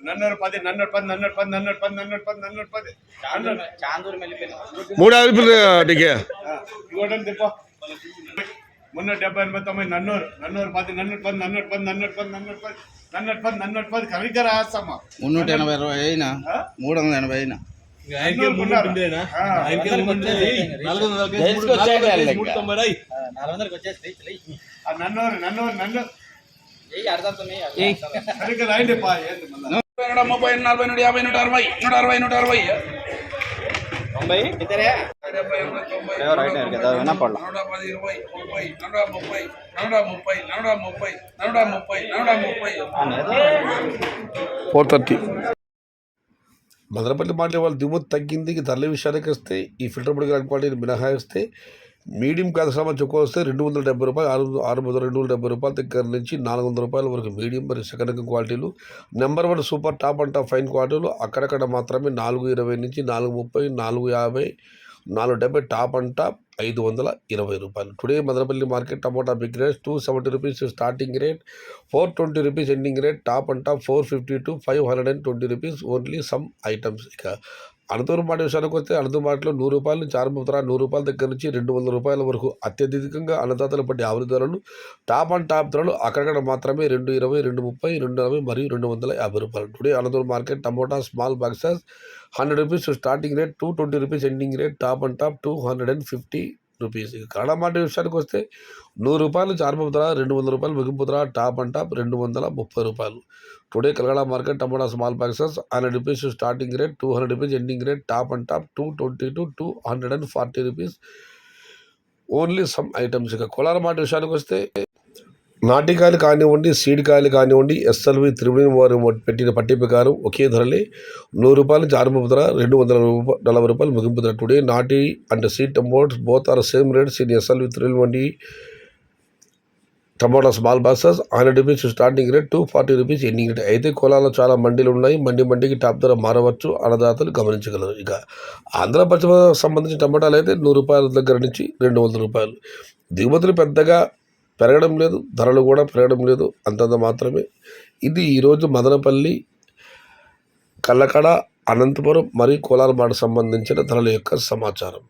నన్నూరు 10 నన్నూరు 10 నన్నూరు 10 నన్నూరు 10 నన్నూరు 10 నన్నూరు 10 చాందూరు మెల్లిపోయిన 3,000 నీకే ఇవ్వడం తిప్ప 378 నన్నూరు 10 నన్నూరు 10 నన్నూరు 10 నన్నూరు 10 నన్నూరు 10 నన్నూరు 10 నన్నూరు 10 కవిగా రాస్తామా 380 అయినా 380 అయినా నన్నూరు నన్నూరు నన్నూరు 30 40 160 160 430. మదనపల్లి మార్కెట్ వాళ్ళ దిగుమతి తగ్గింది. ధరల విషయానికి వస్తే ఈ ఫిల్టర్ పొడి క్వాలిటీని మినహాయిస్తే మీడియం కాదసామని చెప్పుకొస్తే 270 రూపాయలు 270 రూపాయల దగ్గర నుంచి 400 రూపాయల వరకు మీడియం మరియు సెకండ్ రకం క్వాలిటీలు. Number 1 super top and top fine క్వాలిటీలు అక్కడక్కడ మాత్రమే 420 నుంచి 430 450 470 టాప్ అండ్ టాప్ 520 రూపాయలు. Today Madanapalle market tomato big rate 270 rupees starting rate, 420 rupees ending rate, top and top 450 to 520 rupees only some items. ఇక అనంతపురం మాట విషయానికి వస్తే అనంతపురం మాటలో 100 రూపాయల నుంచి ఆరంభవుతారా 100 రూపాయల దగ్గర నుంచి 200 రూపాయల వరకు అత్యధికంగా అన్నదాతలు పట్టి ఆవరి ధరలు. టాప్ అండ్ టాప్ ధరలు అక్కడక్కడ మాత్రమే 220 230 240 మరియు 250 రూపాయలు. Today Anantapur market tomato small boxes 100 rupees starting rate, 220 rupees ending rate, top and top 250 rupees. ఇక కన్నడ మాట విషయానికి వస్తే 100 రూపాయల నుంచి ఆరంభవుతారా 200 రూపాయలు ముగింపు ధర, టాప్ అండ్ టాప్ 230 రూపాయలు. టుడే కలగడ market tomato small boxes 100 rupees starting rate, 200 rupees ending rate, top and top 220 to 240 rupees only some items. ఇక కోలార మాట విషయానికి వస్తే నాటికాయలు కానివ్వండి సీడ్ కాయలు కానివ్వండి ఎస్ఎల్వి త్రివేణి వారు పెట్టిన పట్టి ప్రకారం ఒకే ధరలే 100 రూపాయల నుంచి ఆరంభ ధర 240 రూపాయలు ముగింపు ధర. టుడే నాటి and seed tomatoes both are same rates in SLV Triveni tomato small boxes 100 rupees starting rate, 240 rupees ending rate. అయితే కోలాలో చాలా మండీలు ఉన్నాయి. మండికి టాప్ ధర మారవచ్చు, అన్నదాతలు గమనించగలరు. ఇక ఆంధ్ర పశ్చిమ సంబంధించిన టమాటాలు అయితే 100 రూపాయల దగ్గర నుంచి 200 రూపాయలు. దిగుమతులు పెద్దగా పెరగడం లేదు, ధరలు కూడా పెరగడం లేదు, అంతంత మాత్రమే. ఇది ఈరోజు మదనపల్లి, కల్లకడ, అనంతపురం మరియు కోలార మాట సంబంధించిన ధరల యొక్క సమాచారం.